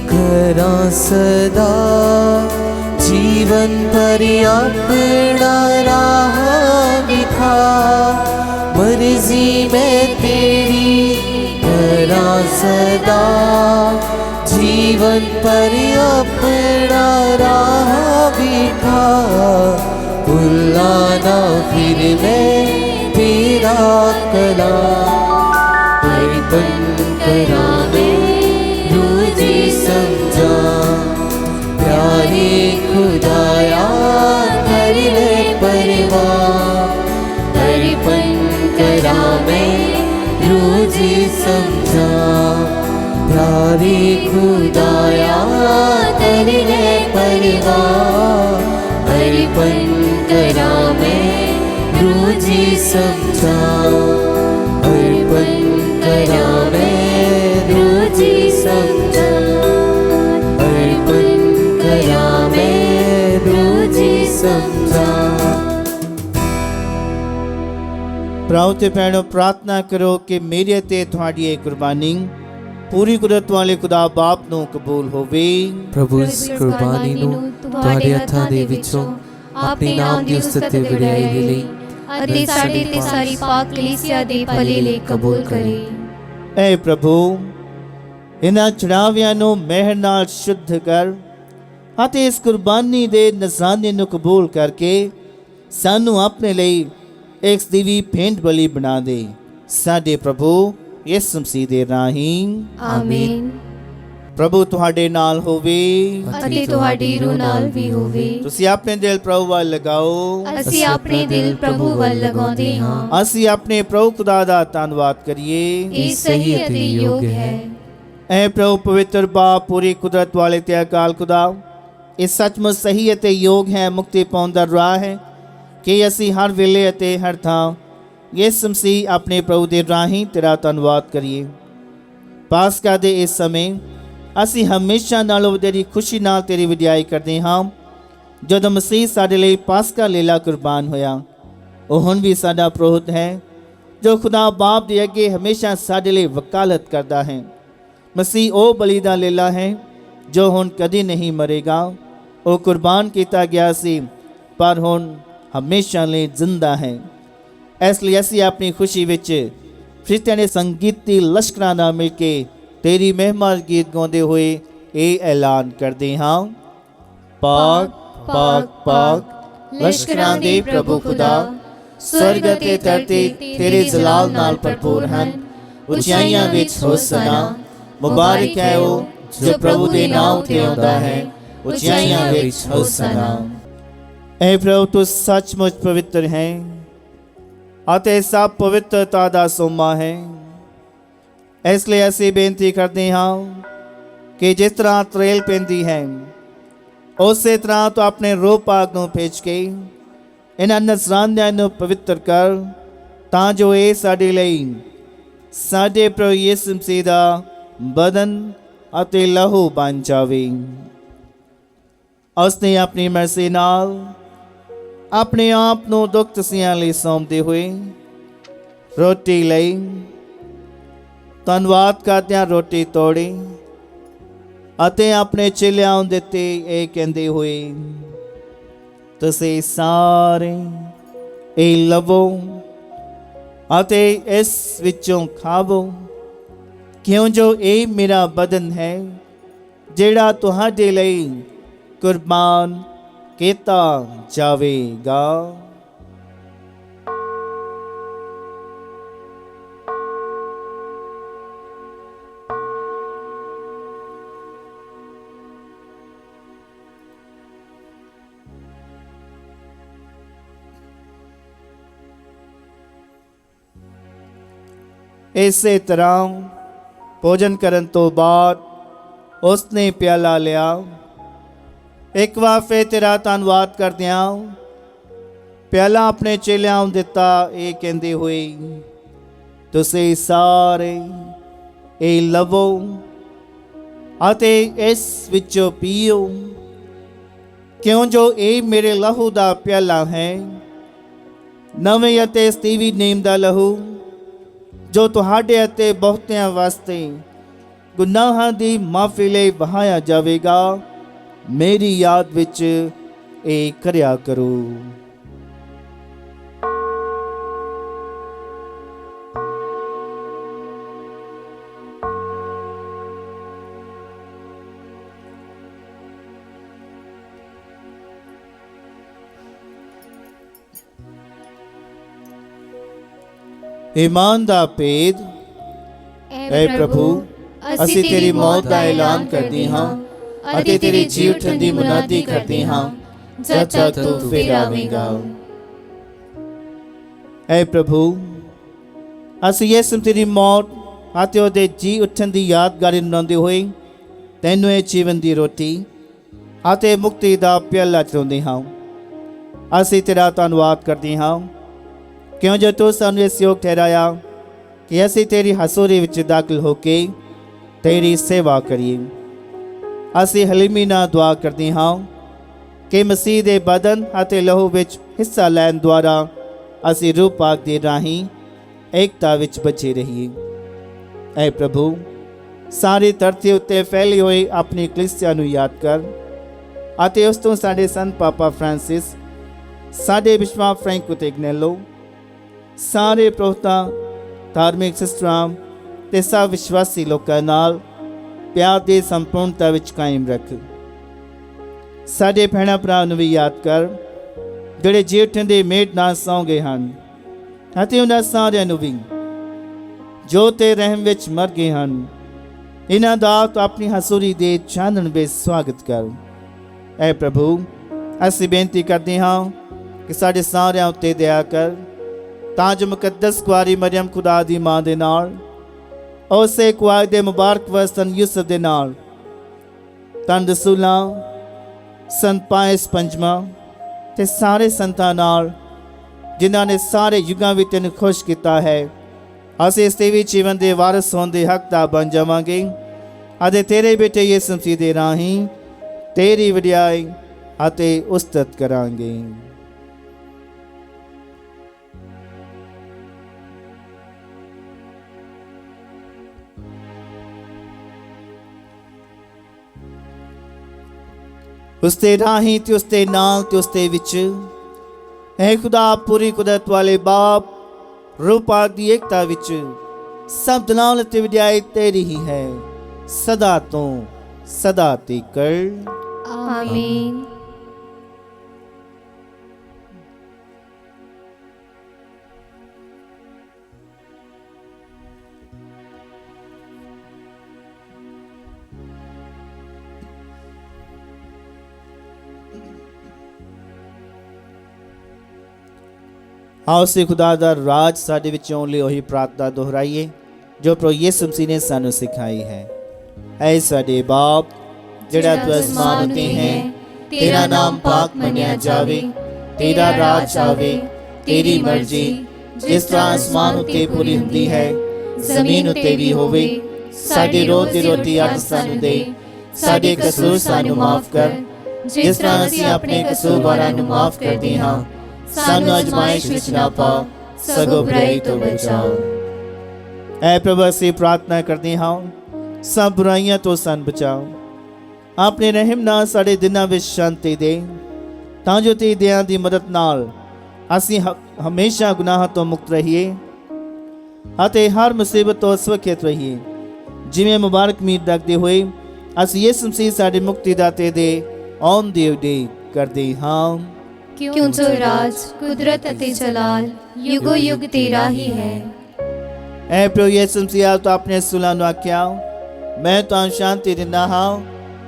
करा सदा, जीवन भर अपना राह दिखा। मर्जी मैं तेरी करा सदा, जीवन पर अपना राह दिखा। भुलाना फिर मैं तेरा कला, अर्पण करा मैं रोजी समझा। प्यारे खुदा परवाह अर्पण करा मैं रोजी समझा अर्पण करा मैं रोजी समझा अर्पण करा मैं रोजी समझा। ਭਰਾਓ ਤੇ ਭੈਣੋ, ਪ੍ਰਾਰਥਨਾ ਕਰੋ ਕਿ ਮੇਰੇ ਤੇ ਤੁਹਾਡੀ ਇਹ ਕੁਰਬਾਨੀ ਪੂਰੀ ਕੁਦਰਤ ਵਾਲੇ ਖੁਦਾ ਬਾਪ ਨੂੰ ਕਬੂਲ ਹੋਵੇ। ਪ੍ਰਭੂ ਇਸ ਕੁਰਬਾਨੀ ਨੂੰ ਤੁਹਾਡੇ ਹੱਥਾਂ ਦੇ ਵਿੱਚੋਂ ਆਪਣੇ ਨਾਮ ਦੀ ਉਸਤਤ ਤੇ ਵਡਿਆਈ ਦੇ ਲਈ ਅਤੇ ਸਾਡੇ ਤੇ ਸਾਰੀ ਪਾਕ ਕਲੀਸਿਆ ਦੇ ਭਲੇ ਲਈ ਕਬੂਲ ਕਰੇ। ਐ ਪ੍ਰਭੂ, ਇਹਨਾਂ ਚੜਾਵਿਆਂ ਨੂੰ ਮਿਹਰ ਨਾਲ ਸ਼ੁੱਧ ਕਰ ਅਤੇ ਇਸ ਕੁਰਬਾਨੀ ਦੇ ਨਜ਼ਾਨੇ ਨੂੰ ਕਬੂਲ ਕਰਕੇ ਸਾਨੂੰ ਆਪਣੇ ਲਈ ਇੱਕ ਸਦੀਵੀ ਭੇਂਟ ਬਲੀ ਬਣਾ ਦੇ। ਸਾਡੇ ਪ੍ਰਭੂ ਯਿਸੂ ਮਸੀਹ ਦੇ ਰਾਹੀਂ ਆਮੀਨ। ਪ੍ਰਭੂ ਤੁਹਾਡੇ ਨਾਲ ਹੋਵੇ ਅਤੇ ਤੁਹਾਡੀ ਰੂਹ ਨਾਲ ਵੀ ਹੋਵੇ। ਤੁਸੀਂ ਆਪਣੇ ਦਿਲ ਪ੍ਰਭੂ ਵੱਲ ਲਗਾਓ। ਅਸੀਂ ਆਪਣੇ ਦਿਲ ਪ੍ਰਭੂ ਵੱਲ ਲਗਾਉਂਦੇ ਹਾਂ। ਅਸੀਂ ਆਪਣੇ ਪ੍ਰਭੂ ਖੁਦਾ ਦਾ ਧੰਨਵਾਦ ਕਰੀਏ। ਇਹ ਸਹੀ ਅਤੇ ਯੋਗ ਹੈ। ਐ ਪ੍ਰਭੂ ਪਵਿੱਤਰ ਬਾਪ, ਪੂਰੀ ਕੁਦਰਤ ਵਾਲੇ ਤੇ ਅਕਾਲ ਖੁਦਾ, ਇਹ ਸੱਚਮੁੱਚ ਸਹੀ ਅਤੇ ਯੋਗ ਹੈ, ਮੁਕਤੀ ਪਾਉਣ ਦਾ ਰਾਹ ਹੈ ਕਿ ਅਸੀਂ ਹਰ ਵੇਲੇ ਅਤੇ ਹਰ ਥਾਂ ਯਿਸੂ ਮਸੀਹ ਆਪਣੇ ਪ੍ਰਭੂ ਦੇ ਰਾਹੀਂ ਤੇਰਾ ਧੰਨਵਾਦ ਕਰੀਏ। ਪਾਸਕਾ ਦੇ ਇਸ ਸਮੇਂ ਅਸੀਂ ਹਮੇਸ਼ਾ ਨਾਲੋਂ ਵਧੇਰੀ ਖੁਸ਼ੀ ਨਾਲ ਤੇਰੀ ਵਡਿਆਈ ਕਰਦੇ ਹਾਂ। ਜਦੋਂ ਮਸੀਹ ਸਾਡੇ ਲਈ ਪਾਸਕਾ ਲੀਲਾ ਕੁਰਬਾਨ ਹੋਇਆ, ਉਹ ਹੁਣ ਵੀ ਸਾਡਾ ਪ੍ਰਭੂ ਹੈ ਜੋ ਖੁਦਾ ਬਾਪ ਦੇ ਅੱਗੇ ਹਮੇਸ਼ਾ ਸਾਡੇ ਲਈ ਵਕਾਲਤ ਕਰਦਾ ਹੈ। ਮਸੀਹ ਉਹ ਬਲੀ ਦਾ ਲੀਲਾ ਹੈ ਜੋ ਹੁਣ ਕਦੀ ਨਹੀਂ ਮਰੇਗਾ। ਉਹ ਕੁਰਬਾਨ ਕੀਤਾ ਗਿਆ ਸੀ ਪਰ ਹੁਣ ਹਮੇਸ਼ਾ ਲਈ ਜ਼ਿੰਦਾ ਹੈ। ਇਸ ਲਈ ਅਸੀਂ ਆਪਣੀ ਖੁਸ਼ੀ ਵਿੱਚ ਫਰਿਸ਼ਤਿਆਂ ਦੇ ਸੰਗੀਤੀ ਲਸ਼ਕਰਾਂ ਨਾਲ ਮਿਲ ਕੇ ਤੇਰੀ ਮਹਿਮਾ ਗੀਤ ਗਾਉਂਦੇ ਹੋਏ ਇਹ ਐਲਾਨ ਕਰਦੇ ਹਾਂ। ਪਾਕ ਪਾਕ ਪਾਕ ਲਸ਼ਕਰਾਂ ਦੇ ਪ੍ਰਭੂ ਖੁਦਾ, ਸਵਰਗ ਅਤੇ ਧਰਤੀ ਤੇਰੇ ਜਲਾਲ ਨਾਲ ਭਰਪੂਰ ਹਨ। ਉਚਾਈਆਂ ਵਿੱਚ ਹੋਸਨਾ, ਮੁਬਾਰਕ ਹੈ ਉਹ ਜੋ ਪ੍ਰਭੂ ਦੇ ਨਾਮ ਤੇ ਆਉਂਦਾ ਹੈ। ਉਚਾਈਆਂ ਵਿੱਚ ਹੋਸਨਾ। ਐ ਪ੍ਰਭੂ, ਤੂੰ ਸੱਚਮੁੱਚ ਪਵਿੱਤਰ ਹੈ ਅਤੇ ਸਭ ਪਵਿੱਤਰਤਾ ਦਾ ਸੋਮਾ ਹੈ। ਇਸ ਲਈ ਅਸੀਂ ਬੇਨਤੀ ਕਰਦੇ ਹਾਂ ਕਿ ਜਿਸ ਤਰ੍ਹਾਂ ਤਰੇਲ ਪੈਂਦੀ ਹੈ, ਉਸੇ ਤਰ੍ਹਾਂ ਤੂੰ ਆਪਣੇ ਰੂਹ ਪਾਕ ਨੂੰ ਭੇਜ ਕੇ ਇਹਨਾਂ ਨਜ਼ਰਾਨਿਆਂ ਨੂੰ ਪਵਿੱਤਰ ਕਰ, ਤਾਂ ਜੋ ਇਹ ਸਾਡੇ ਲਈ ਸਾਡੇ ਪ੍ਰਭੂ ਯਿਸੂ ਮਸੀਹ ਦਾ ਬਦਨ ਅਤੇ ਲਹੂ ਬਣ ਜਾਵੇ। ਉਸਨੇ ਆਪਣੀ ਮਰਜ਼ੀ ਨਾਲ ਆਪਣੇ ਆਪ ਨੂੰ ਦੁੱਖ ਤਸੀਆਂ ਲਈ ਸੌਂਪਦੇ ਹੋਏ ਰੋਟੀ ਲਈ ਧੰਨਵਾਦ ਕਰਦਿਆਂ ਰੋਟੀ ਤੋੜੀ ਅਤੇ ਆਪਣੇ ਚੇਲਿਆਂ ਨੂੰ ਦਿੱਤੀ, ਇਹ ਕਹਿੰਦੇ ਹੋਏ, ਤੁਸੀਂ ਸਾਰੇ ਇਹ ਲਵੋ ਅਤੇ ਇਸ ਵਿੱਚੋਂ ਖਾਵੋ, ਕਿਉਂ ਜੋ ਇਹ ਮੇਰਾ ਬਦਨ ਹੈ ਜਿਹੜਾ ਤੁਹਾਡੇ ਲਈ ਕੁਰਬਾਨ ਕੀਤਾ ਜਾਵੇਗਾ। ਇਸੇ ਤਰ੍ਹਾਂ ਭੋਜਨ ਕਰਨ ਤੋਂ ਬਾਅਦ ਉਸਨੇ ਪਿਆਲਾ ਲਿਆ। ਇੱਕ ਵਾਰ ਫਿਰ ਤੇਰਾ ਧੰਨਵਾਦ ਕਰਦਿਆਂ ਪਿਆਲਾ ਆਪਣੇ ਚੇਲਿਆਂ ਨੂੰ ਦਿੱਤਾ, ਇਹ ਕਹਿੰਦੇ ਹੋਏ, ਤੁਸੀਂ ਸਾਰੇ ਇਹ ਲਵੋ ਅਤੇ ਇਸ ਵਿੱਚੋਂ ਪੀਓ, ਕਿਉਂ ਜੋ ਇਹ ਮੇਰੇ ਲਹੂ ਦਾ ਪਿਆਲਾ ਹੈ, ਨਵੇਂ ਅਤੇ ਸਦੀਵੀ ਨੇਮ ਦਾ ਲਹੂ, ਜੋ ਤੁਹਾਡੇ ਅਤੇ ਬਹੁਤਿਆਂ ਵਾਸਤੇ ਗੁਨਾਹਾਂ ਦੀ ਮਾਫੀ ਲਈ ਵਹਾਇਆ ਜਾਵੇਗਾ। ਮੇਰੀ ਯਾਦ ਵਿੱਚ ਇਹ ਕਰਿਆ ਕਰੋ। ਈਮਾਨ ਦਾ ਭੇਦ। ਐ ਪ੍ਰਭੂ, ਅਸੀਂ ਤੇਰੀ ਮੌਤ ਦਾ ਐਲਾਨ ਕਰਦੇ ਹਾਂ ਅਤੇ ਤੇਰੇ ਜੀ ਉੱਠਣ ਦੀ ਮੁਨਾਦੀ ਕਰਦੇ ਹਾਂ ਜਦ ਤੱਕ ਤੂੰ ਫਿਰ ਆਵੇਂਗਾ। ਐ ਪ੍ਰਭੂ, ਅਸੀਂ ਯਿਸੂ ਤੇਰੀ ਮੌਤ ਅਤੇ ਉਹਦੇ ਜੀ ਉੱਠਣ ਦੀ ਯਾਦਗਾਰੀ ਮਨਾਉਂਦੇ ਹੋਏ ਤੈਨੂੰ ਇਹ ਜੀਵਨ ਦੀ ਰੋਟੀ ਅਤੇ ਮੁਕਤੀ ਦਾ ਪਿਆਲਾ ਚਲਾਉਂਦੇ ਹਾਂ। ਅਸੀਂ ਤੇਰਾ ਧੰਨਵਾਦ ਕਰਦੇ ਹਾਂ ਕਿਉਂ ਜੋ ਤੂੰ ਸਾਨੂੰ ਇਸ ਯੋਗ ਠਹਿਰਾਇਆ ਕਿ ਅਸੀਂ ਤੇਰੀ ਹਜ਼ੂਰੀ ਵਿੱਚ ਦਾਖਲ ਹੋ ਕੇ ਤੇਰੀ ਸੇਵਾ ਕਰੀਏ। ਅਸੀਂ ਹਲੀਮੀ ਨਾਲ ਦੁਆ ਕਰਦੇ ਹਾਂ ਕਿ ਮਸੀਹ ਦੇ ਬਦਨ ਅਤੇ ਲਹੂ ਵਿੱਚ ਹਿੱਸਾ ਲੈਣ ਦੁਆਰਾ ਅਸੀਂ ਰੂਹ ਪਾਕ ਦੇ ਰਾਹੀਂ ਏਕਤਾ ਵਿੱਚ ਬਚੇ ਰਹੀਏ। ਐ ਪ੍ਰਭੂ, ਸਾਰੀ ਧਰਤੀ ਉੱਤੇ ਫੈਲੀ ਹੋਈ ਆਪਣੀ ਕਲੀਸਿਆ ਨੂੰ ਯਾਦ ਕਰ ਅਤੇ ਉਸ ਤੋਂ ਸਾਡੇ ਸੰਤ ਪਾਪਾ ਫ੍ਰਾਂਸਿਸ, ਸਾਡੇ ਬਿਸ਼ਵਾ ਫ੍ਰੈਂਕੋ ਤੇ ਇਗਨੇਲੋ, ਸਾਰੇ ਪ੍ਰੋਹਤਾਂ, ਧਾਰਮਿਕ ਸਿਸਟਰਾਂ ਤੇ ਸਭ ਵਿਸ਼ਵਾਸੀ ਲੋਕਾਂ ਨਾਲ ਪਿਆਰ ਦੀ ਸੰਪੂਰਨਤਾ ਵਿੱਚ ਕਾਇਮ ਰੱਖ। ਸਾਡੇ ਭੈਣਾਂ ਭਰਾ ਨੂੰ ਵੀ ਯਾਦ ਕਰ ਜਿਹੜੇ ਜੀਵਨ ਦੇ ਮੇਟ ਨਾਲ ਸੌਂ ਗਏ ਹਨ ਅਤੇ ਉਹਨਾਂ ਸਾਰਿਆਂ ਨੂੰ ਵੀ ਜੋ ਤੇ ਰਹਿਮ ਵਿੱਚ ਮਰ ਗਏ ਹਨ। ਇਹਨਾਂ ਦਾ ਤੂੰ ਆਪਣੀ ਹਜ਼ੂਰੀ ਦੇ ਚਾਨਣ ਵਿੱਚ ਸਵਾਗਤ ਕਰ। ਐ ਪ੍ਰਭੂ, ਅਸੀਂ ਬੇਨਤੀ ਕਰਦੇ ਹਾਂ ਕਿ ਸਾਡੇ ਸਾਰਿਆਂ ਉੱਤੇ ਦਇਆ ਕਰ ਤਾਂ ਜੋ ਮੁਕੱਦਸ ਕੁਆਰੀ ਮਰੀਮ ਖੁਦਾ ਦੀ ਮਾਂ ਦੇ ਨਾਲ, ਉਸੇ ਕੁਆਰੀ ਦੇ ਮੁਬਾਰਕ ਵਸਨ ਯੂਸਫ ਦੇ ਨਾਲ, ਤਨ ਰਸੂਲਾਂ, ਸੰਤ ਪਾਇਸ ਪੰਜਵਾਂ ਤੇ ਸਾਰੇ ਸੰਤਾਂ ਨਾਲ ਜਿਨ੍ਹਾਂ ਨੇ ਸਾਰੇ ਯੁੱਗਾਂ ਵਿੱਚ ਤੈਨੂੰ ਖੁਸ਼ ਕੀਤਾ ਹੈ, ਅਸੀਂ ਇਸ ਦੇ ਵਿੱਚ ਜੀਵਨ ਦੇ ਵਾਰਸ ਹੋਣ ਦੇ ਹੱਕਦਾਰ ਬਣ ਜਾਵਾਂਗੇ ਅਤੇ ਤੇਰੇ ਬੇਟੇ ਯਿਸੂ ਮਸੀਹ ਦੇ ਰਾਹੀਂ ਤੇਰੀ ਵਡਿਆਈ ਅਤੇ ਉਸਤਤ ਕਰਾਂਗੇ। ਉਸਦੇ ਰਾਹੀਂ ਤੇ ਉਸਦੇ ਨਾਲ ਤੇ ਉਸਦੇ ਵਿੱਚ ਹੈ ਖੁਦਾ ਪੂਰੀ ਕੁਦਰਤ ਵਾਲੇ ਬਾਪ ਰੂਹ ਪਾਕ ਦੀ ਏਕਤਾ ਵਿੱਚ ਸਭ ਦਲਾਲ ਤੇ ਵਡਿਆਈ ਤੇਰੀ ਹੀ ਹੈ, ਸਦਾ ਤੋਂ ਸਦਾ ਤੀਕਰ। ਆਮੀਨ। ਆਓ ਅਸੀਂ ਖੁਦਾ ਦਾ ਰਾਜ ਸਾਡੇ ਵਿੱਚ ਆਉਣ ਲਈ ਉਹੀ ਪ੍ਰਾਰਥਨਾ ਦੁਹਰਾਈਏ ਜੋ ਪ੍ਰਭੂ ਯਿਸੂ ਮਸੀਹ ਨੇ ਸਾਨੂੰ ਸਿਖਾਈ ਹੈ। ਐ ਸਾਡੇ ਬਾਪ ਜਿਹੜਾ ਤੂੰ ਅਸਮਾਨ ਉਤੇ ਹੈ, ਤੇਰਾ ਨਾਮ ਪਾਕ ਮੰਨਿਆ ਜਾਵੇ, ਤੇਰਾ ਰਾਜ ਆਵੇ, ਤੇਰੀ ਮਰਜ਼ੀ ਜਿਸ ਤਰ੍ਹਾਂ ਅਸਮਾਨ ਉਤੇ ਪੂਰੀ ਹੁੰਦੀ ਹੈ ਜ਼ਮੀਨ ਉਤੇ ਵੀ ਹੋਵੇ। ਸਾਡੀ ਰੋਜ਼ ਦੀ ਰੋਟੀ ਅੱਜ ਸਾਨੂੰ ਦੇ, ਸਾਡੇ ਕਸੂਰ ਸਾਨੂੰ ਮਾਫ ਕਰ ਜਿਸ ਤਰ੍ਹਾਂ ਅਸੀਂ ਆਪਣੇ ਕਸੂਰਵਾਰਾਂ ਨੂੰ ਮਾਫ ਕਰਦੇ ਹਾਂ। ਸਾਨੂੰ ਅਜ਼ਮਾਇਸ਼ ਵਿੱਚ ਨਾ ਪਾ, ਸਗੋਂ ਬੁਰਾਈ ਤੋਂ ਬਚਾਓ। ਐ ਪ੍ਰਭੂ, ਅਸੀਂ ਪ੍ਰਾਰਥਨਾ ਕਰਦੇ ਹਾਂ ਸਭ ਬੁਰਾਈਆਂ ਤੋਂ ਸਾਨੂੰ ਬਚਾਓ। ਆਪਣੇ ਰਹਿਮ ਨਾਲ ਸਾਡੇ ਦਿਨਾਂ ਵਿੱਚ ਸ਼ਾਂਤੀ ਦੇ ਤਾਂ ਜੋ ਤੇਰੀ ਦਇਆ ਦੀ ਮਦਦ ਨਾਲ ਅਸੀਂ ਹਮੇਸ਼ਾ ਗੁਨਾਹਾਂ ਤੋਂ ਮੁਕਤ ਰਹੀਏ ਅਤੇ ਹਰ ਮੁਸੀਬਤ ਤੋਂ ਸੁਰੱਖਿਅਤ ਰਹੀਏ। ਜਿਵੇਂ ਮੁਬਾਰਕ ਉਮੀਦ ਰੱਖਦੇ ਹੋਏ ਅਸੀਂ ਯਿਸੂ ਮਸੀਹ ਸਾਡੇ ਮੁਕਤੀ ਦਾਤੇ ਦੇ ਆਉਣ ਦੀ ਉਡੀਕ ਕਰਦੇ ਹਾਂ। क्यों जो राज कुदरत अते जलाल युगो युग तेरा ही है। ਐ ਪ੍ਰਭੂ ਯਿਸੂ ਮਸੀਹ, ਤੂੰ ਆਪਣੇ ਰਸੂਲਾਂ ਨੂੰ ਆਖਿਆ, ਮੈਂ ਤੁਹਾਨੂੰ ਸ਼ਾਂਤੀ ਦਿੰਦਾ ਹਾਂ,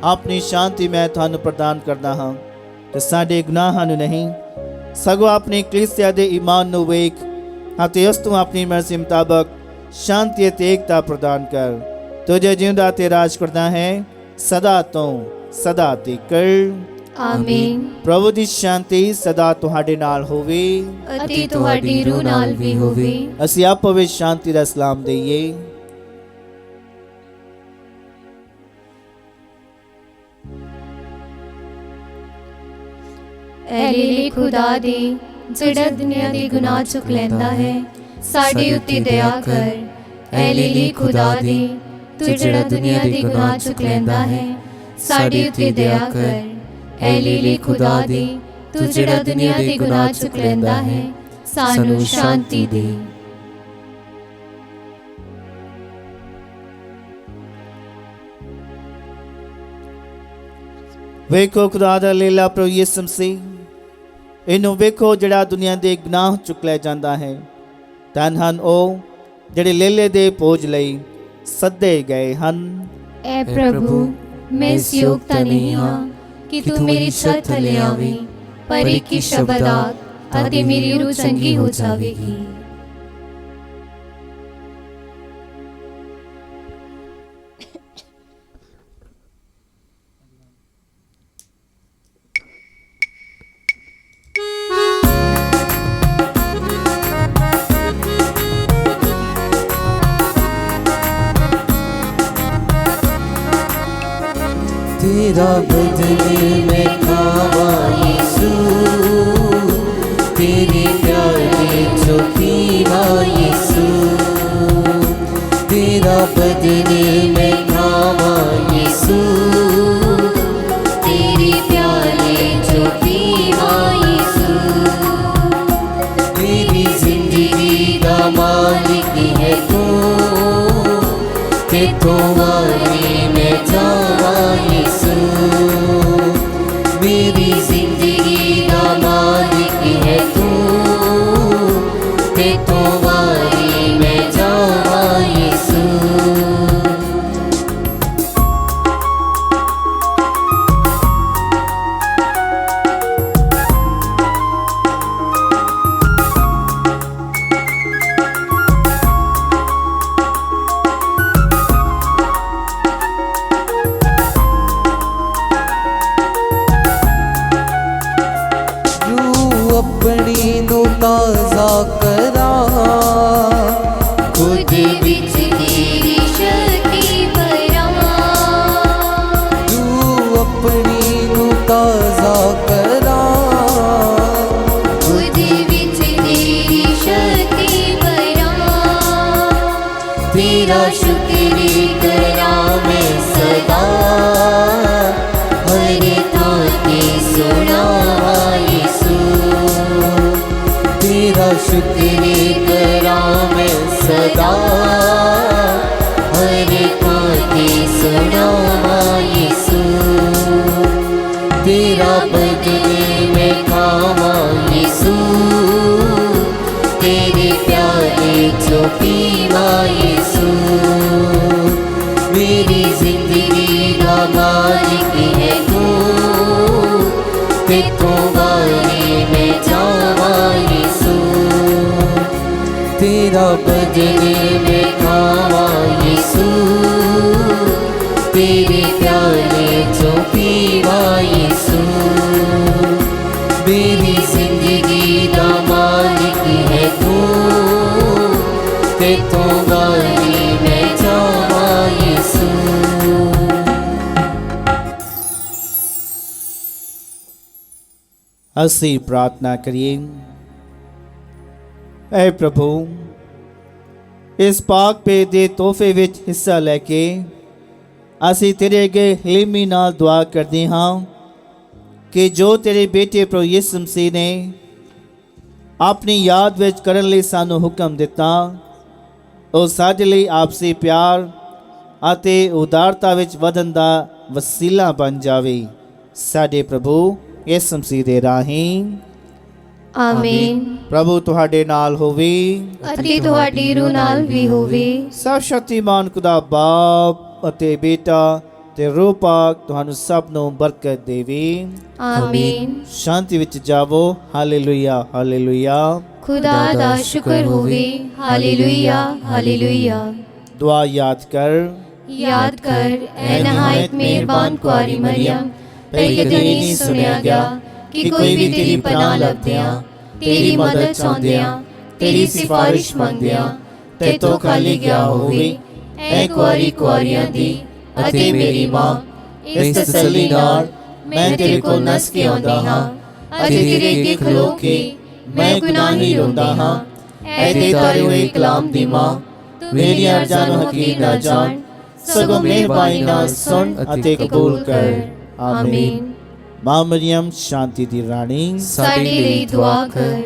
ਆਪਣੀ ਸ਼ਾਂਤੀ ਮੈਂ ਤੁਹਾਨੂੰ ਪ੍ਰਦਾਨ ਕਰਦਾ ਹਾਂ। ਤੇ ਸਾਡੇ ਗੁਨਾਹਾਂ ਨੂੰ ਨਹੀਂ ਸਗੋਂ ਆਪਣੀ ਕਲੀਸਿਆ ਦੇ ਈਮਾਨ ਨੂੰ ਵੇਖ ਅਤੇ ਉਸ ਤੋਂ ਆਪਣੀ ਮਰਜ਼ੀ ਮੁਤਾਬਕ ਸ਼ਾਂਤੀ ਅਤੇ ਏਕਤਾ ਪ੍ਰਦਾਨ ਕਰ। ਤੂੰ ਜੋ ਜਿਉਂਦਾ ਤੇ ਰਾਜ ਕਰਦਾ ਹੈ ਸਦਾ ਤੋਂ ਸਦਾ ਤੀਕਰ। आमीन। ਪ੍ਰਭੂ ਦੀ ਸ਼ਾਂਤੀ ਸਦਾ ਤੁਹਾਡੇ ਨਾਲ ਹੋਵੇ अति तुहाडी रूह नाल भी होवे। ਅਸੀਂ ਆਪੋ ਵਿੱਚ ਸ਼ਾਂਤੀ ਦਾ ਸਲਾਮ ਦਈਏ। ਐ ਲੀਲੇ ਖੁਦਾ ਦੇ ਜਿਹੜਾ ਦੁਨੀਆ ਦੇ ਗੁਨਾਹ ਚੁੱਕ ਲੈਂਦਾ ਹੈ, ਸਾਡੇ ਉੱਤੇ ਦਇਆ ਕਰ। ਐ ਲੀਲੇ ਖੁਦਾ ਦੇ ਤੂੰ ਜਿਹੜਾ ਦੁਨੀਆ ਦੇ ਗੁਨਾਹ ਚੁੱਕ ਲੈਂਦਾ ਹੈ, ਸਾਡੇ ਉੱਤੇ ਦਇਆ ਕਰ। ਐ ਲੀਲੇ ਖੁਦਾ ਦੇ ਤੂੰ ਜਿਹੜਾ ਦੁਨੀਆ ਦੇ ਗੁਨਾਹ ਚੁੱਕ ਲੈਂਦਾ ਹੈ, ਸਾਨੂੰ ਸ਼ਾਂਤੀ ਦੇ। ਵੇਖੋ ਖੁਦਾ ਦਾ ਲੀਲਾ ਪ੍ਰਭੂ ਯਿਸੂ ਮਸੀਹ, ਇਹਨੂੰ ਵੇਖੋ ਜਿਹੜਾ ਦੁਨੀਆ ਦੇ ਗੁਨਾਹ ਚੁੱਕ ਲੈ ਜਾਂਦਾ ਹੈ। ਧੰਨ ਹਨ ਉਹ ਜਿਹੜੇ ਲੇਲੇ ਦੇ ਭੋਜ ਲਈ ਸੱਦੇ ਗਏ ਹਨ। ਐ ਪ੍ਰਭੂ, ਮੈਂ ਇਸ ਯੋਗਤਾ ਨਹੀਂ ਹਾਂ कि तू मेरी छत थले आवे, पर एक ही शब्द आख ਅਤੇ ਮੇਰੀ रूह चंगी हो जावेगी। तेरा बदन मैं खावा यीशु, तेरे प्यारे जो पीवा यीशु। तेरा बदन मैं खावा यीशु, तेरे प्यारे जो पीवा यीशु। तेरी जिंदगी का मालिक है तू, ते तुम्हारे मैं जावा यीशु। मेरी जिंदगी का मालिक है तू, ते तुम्हारे मैं जावा यीशु। अपनी नू ताज़ा करा, खुद विच तेरी शक्ति भरा। तू अपनी नू ताज़ा करा, खुद विच तेरी शक्ति भरा। तेरा शुक्र करा मैं सदा, हर थां ते सुना यीशु। तेरा शुक्र करा मैं सदा, हर थां ते सुना यीशु। तेरा बदन मैं खावा यीशु, तेरे प्यारे जो पीवा यीशु। मेरी जिंदगी का मालिक है तू, ते तुम्हारे मैं जावा यीशु। तेरा बदन मैं खावा यीशु, तेरे प्यारे जो पीवा यीशु। मेरी जिंदगी का मालिक है तू, ते तुम्हारे मैं जावा यीशु। ਅਸੀਂ ਪ੍ਰਾਰਥਨਾ ਕਰੀਏ। ਐ ਪ੍ਰਭੂ, ਇਸ ਪਾਕ ਭੇਦ ਦੇ ਤੋਹਫੇ ਵਿੱਚ ਹਿੱਸਾ ਲੈ ਕੇ ਅਸੀਂ ਤੇਰੇ ਅੱਗੇ ਹਲੀਮੀ ਨਾਲ ਦੁਆ ਕਰਦੇ ਹਾਂ ਕਿ ਜੋ ਤੇਰੇ ਬੇਟੇ ਪ੍ਰਭੂ ਯਿਸੂ ਮਸੀਹ ਨੇ ਆਪਣੀ ਯਾਦ ਵਿੱਚ ਕਰਨ ਲਈ ਸਾਨੂੰ ਹੁਕਮ ਦਿੱਤਾ, ਉਹ ਸਾਡੇ ਲਈ ਆਪਸੀ ਪਿਆਰ ਅਤੇ ਉਦਾਰਤਾ ਵਿੱਚ ਵਧਣ ਦਾ ਵਸੀਲਾ ਬਣ ਜਾਵੇ। ਸਾਡੇ ਪ੍ਰਭੂ ਯਿਸੂ ਮਸੀਹ ਦੇ ਰਾਹੀਂ आमीन। ਪ੍ਰਭੂ ਤੁਹਾਡੇ ਨਾਲ ਹੋਵੇ। ਅਤੇ ਤੁਹਾਡੀ ਰੂਹ ਨਾਲ ਵੀ ਹੋਵੇ। ਸਭ ਸ਼ਕਤੀਮਾਨ ਖੁਦਾ ਬਾਪ ਅਤੇ ਬੇਟਾ ਤੇ ਰੂਹ ਪਾਕ ਤੁਹਾਨੂੰ ਸਭ ਨੂੰ ਬਰਕਤ ਦੇਵੇ। ਆਮੀਨ। ਸ਼ਾਂਤੀ ਵਿੱਚ ਜਾਵੋ। Hallelujah, hallelujah. खुदा दा शुक्र होवे। Hallelujah, hallelujah. दुआ याद कर। याद कर ऐ नहायत मेहरबान कुआरी मरियम, कई कदे नहीं सुनिया गया कि कोई भी तेरी पनाह लभदियां, तेरी मदद चाहुंदियां, तेरी सिफारिश मंगदियां तैथों खाली गया होवे। ऐ कुआरी कुआरियां दी अते मेरी मां, इस तसल्ली नाल मैं तेरे कोल नस के आउंदा हां अते तेरे अगे खलो के मैं गुनाही रोंदा हां। ऐ ते तारे होए कलाम दी मां, मेरी अर्ज़ां नूं हकीर ना जान, सगों मेहरबानी नाल सुन अते कबूल कर। आमीन। मां मरियम शांति दी रानी साडे लई दुआ कर।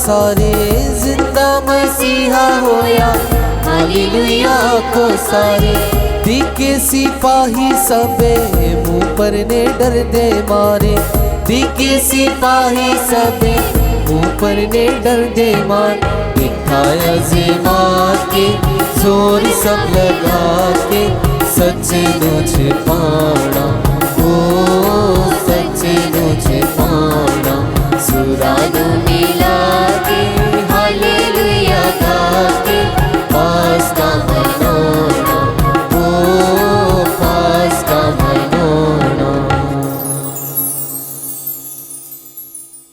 सारे जिंदा मसीहा होया हालेलुया को सारे दिखे सिपाही सबे मुंह पर ने डर दे मारे दिखे सिपाही सबे मुंह पर ने डर दे मार दिखाया ज़िमा के जोर सब लगा के सच्चे नो छिपाना